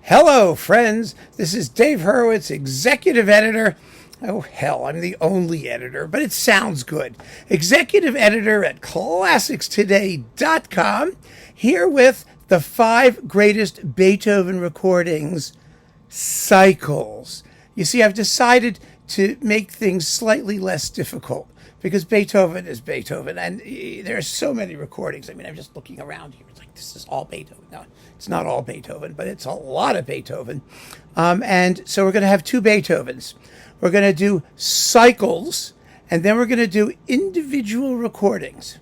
Hello, friends. This is Dave Hurwitz, executive editor. Oh, hell, I'm the only editor, but it sounds good. Executive editor at ClassicsToday.com, here with the 5 greatest Beethoven recordings, cycles. You see, I've decided to make things slightly less difficult because Beethoven is Beethoven, and there are so many recordings. I mean, I'm just looking around here. It's like, this is all Beethoven. No, it's not all Beethoven, but it's a lot of Beethoven. And so we're going to have 2 Beethovens. We're going to do cycles, and then we're going to do individual recordings.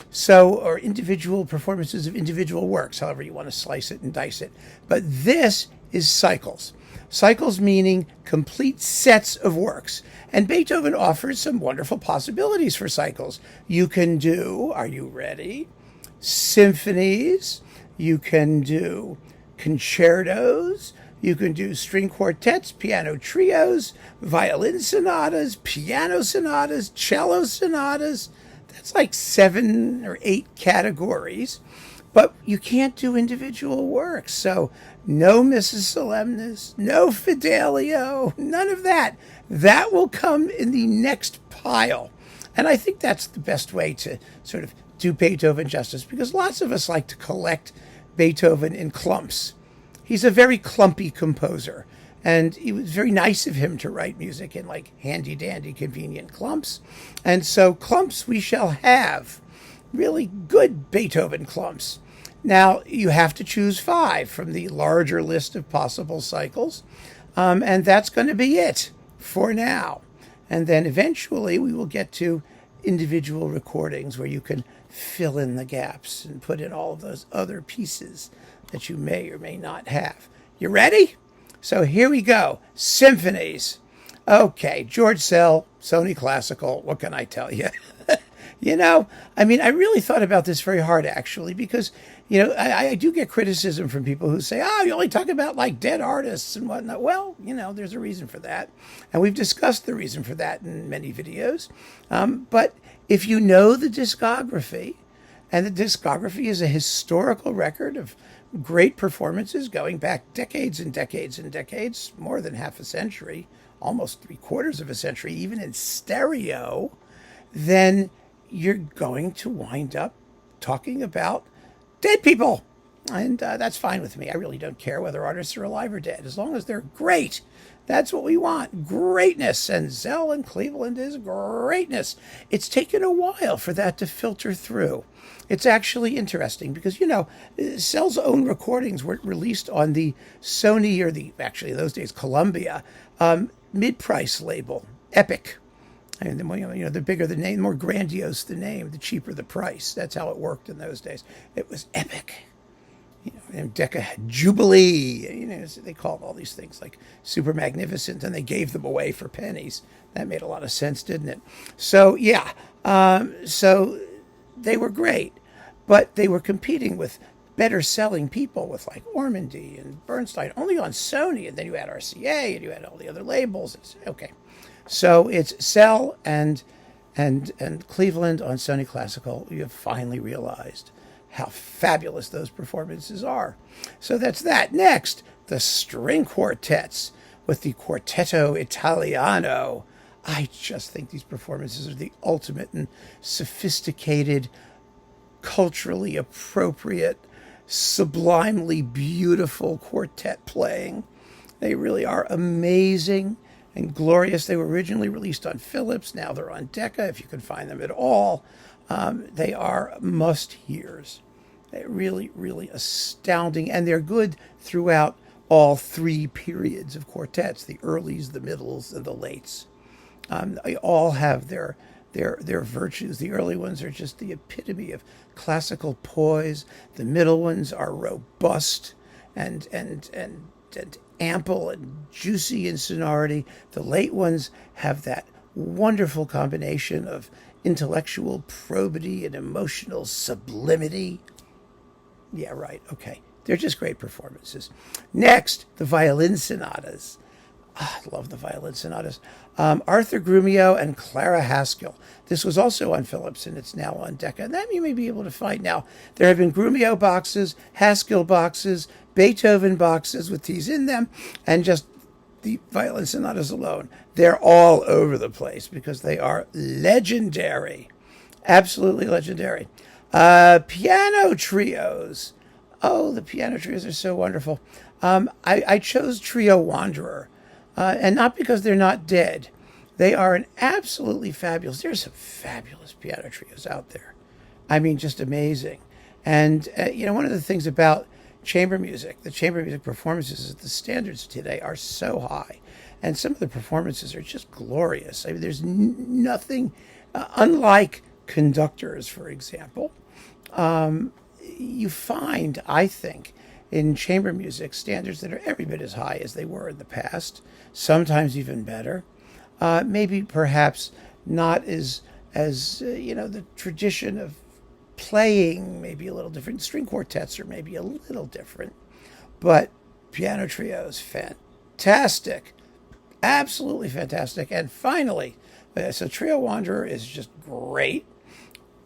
So, or individual performances of individual works, however you want to slice it and dice it. But this is cycles. Cycles meaning complete sets of works. And Beethoven offers some wonderful possibilities for cycles. You can do, are you ready? Symphonies. You can do concertos. You can do string quartets, piano trios, violin sonatas, piano sonatas, cello sonatas. That's like 7 or 8 categories. But you can't do individual works. So no Mrs. Solemnis, no Fidelio, none of that. That will come in the next pile. And I think that's the best way to sort of do Beethoven justice, because lots of us like to collect Beethoven in clumps. He's a very clumpy composer, and it was very nice of him to write music in like handy-dandy, convenient clumps. And so clumps we shall have, really good Beethoven clumps. Now, you have to choose 5 from the larger list of possible cycles, and that's going to be it for now. And then eventually we will get to individual recordings where you can fill in the gaps and put in all of those other pieces that you may or may not have. You ready? So here we go. Symphonies. Okay, George Szell, Sony Classical. What can I tell you? I really thought about this very hard, actually, because, I do get criticism from people who say, you only talk about, like, dead artists and whatnot. Well, there's a reason for that. And we've discussed the reason for that in many videos. But if you know the discography, and the discography is a historical record of great performances going back decades and decades and decades, more than half a century, almost 3/4 of a century, even in stereo, then you're going to wind up talking about dead people. And that's fine with me. I really don't care whether artists are alive or dead, as long as they're great. That's what we want, greatness. And Szell and Cleveland is greatness. It's taken a while for that to filter through. It's actually interesting because, Szell's own recordings were released on the Sony, or actually in those days, Columbia, mid-price label, Epic. And the bigger the name, the more grandiose the name, the cheaper the price. That's how it worked in those days. It was Epic. And Decca had Jubilee. They called all these things like super magnificent, and they gave them away for pennies. That made a lot of sense, didn't it? So, yeah. So they were great, but they were competing with better selling people with like Ormandy and Bernstein, only on Sony. And then you had RCA, and you had all the other labels. Okay. So it's Szell and Cleveland on Sony Classical. You have finally realized how fabulous those performances are. So that's that. Next, the string quartets with the Quartetto Italiano. I just think these performances are the ultimate in sophisticated, culturally appropriate, sublimely beautiful quartet playing. They really are amazing and glorious. They were originally released on Philips. Now they're on Decca, if you can find them at all. They are must-hears. They're really, really astounding. And they're good throughout all 3 periods of quartets, the earlies, the middles, and the lates. They all have their virtues. The early ones are just the epitome of classical poise. The middle ones are robust and ample and juicy in sonority. The late ones have that wonderful combination of intellectual probity and emotional sublimity. Yeah, right. Okay. They're just great performances. Next, the violin sonatas. I love the violin sonatas. Arthur Grumiaux and Clara Haskil. This was also on Philips, and it's now on Decca. And that you may be able to find now. There have been Grumiaux boxes, Haskil boxes, Beethoven boxes with these in them, and just the violin sonatas alone. They're all over the place because they are legendary. Absolutely legendary. Piano trios. Oh, the piano trios are so wonderful. I chose Trio Wanderer, and not because they're not dead. They are an absolutely fabulous. There's some fabulous piano trios out there. I mean, just amazing. And one of the things about chamber music, the chamber music performances, is the standards today are so high, and some of the performances are just glorious. I mean, there's nothing unlike conductors, for example. You find, I think, in chamber music standards that are every bit as high as they were in the past, sometimes even better. Maybe perhaps not as the tradition of playing maybe a little different. String quartets are maybe a little different, but piano trios, fantastic, absolutely fantastic. And finally, so Trio Wanderer is just great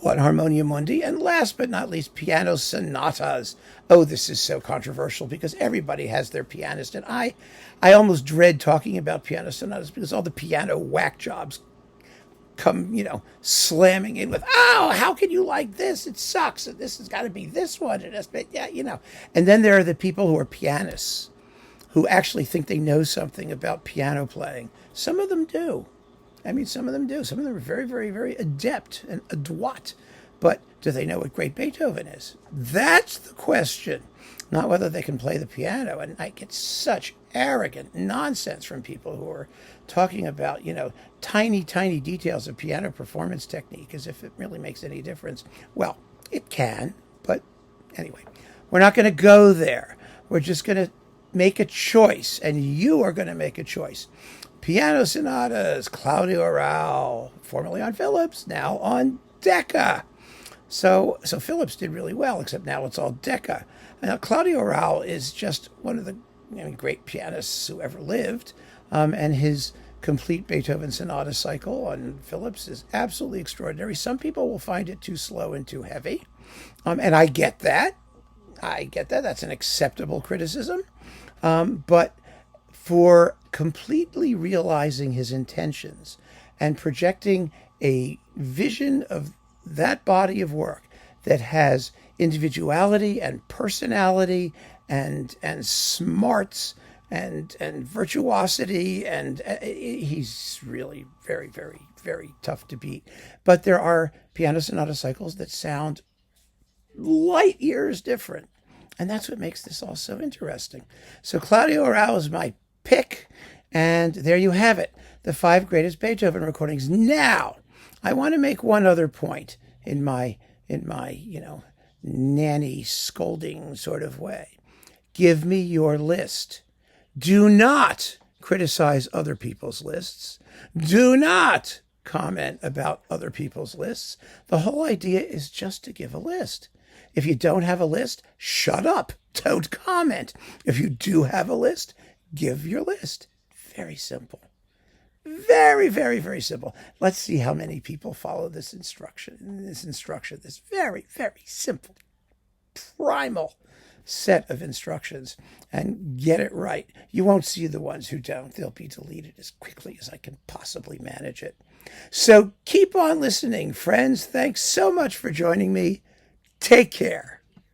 on Harmonia Mundi. And last but not least, piano sonatas. Oh, this is so controversial because everybody has their pianist. And I almost dread talking about piano sonatas because all the piano whack jobs come, slamming in with, oh, how can you like this? It sucks. And this has got to be this one. And And then there are the people who are pianists who actually think they know something about piano playing. Some of them do. Some of them do. Some of them are very, very, very adept and adroit. But do they know what great Beethoven is? That's the question. Not whether they can play the piano. And I get such arrogant nonsense from people who are talking about, tiny, tiny details of piano performance technique as if it really makes any difference. Well, it can. But anyway, we're not going to go there. We're just going to make a choice. And you are going to make a choice. Piano sonatas, Claudio Arrau, formerly on Philips, now on Decca. So Philips did really well, except now it's all Decca. Now Claudio Arrau is just one of the great pianists who ever lived, and his complete Beethoven sonata cycle on Philips is absolutely extraordinary. Some people will find it too slow and too heavy, and I get that. That's an acceptable criticism, but for completely realizing his intentions and projecting a vision of that body of work that has individuality and personality and smarts and virtuosity, and he's really very, very, very tough to beat. But there are piano sonata cycles that sound light years different, and that's what makes this all so interesting. So Claudio Arrau is my pick, and there you have it, the 5 greatest Beethoven recordings. Now, I want to make one other point in my nanny scolding sort of way. Give me your list. Do not criticize other people's lists. Do not comment about other people's lists. The whole idea is just to give a list. If you don't have a list, shut up. Don't comment. If you do have a list, give your list. Very simple. Very, very, very simple. Let's see how many people follow this instruction. This very, very simple, primal set of instructions, and get it right. You won't see the ones who don't. They'll be deleted as quickly as I can possibly manage it. So keep on listening, friends. Thanks so much for joining me. Take care.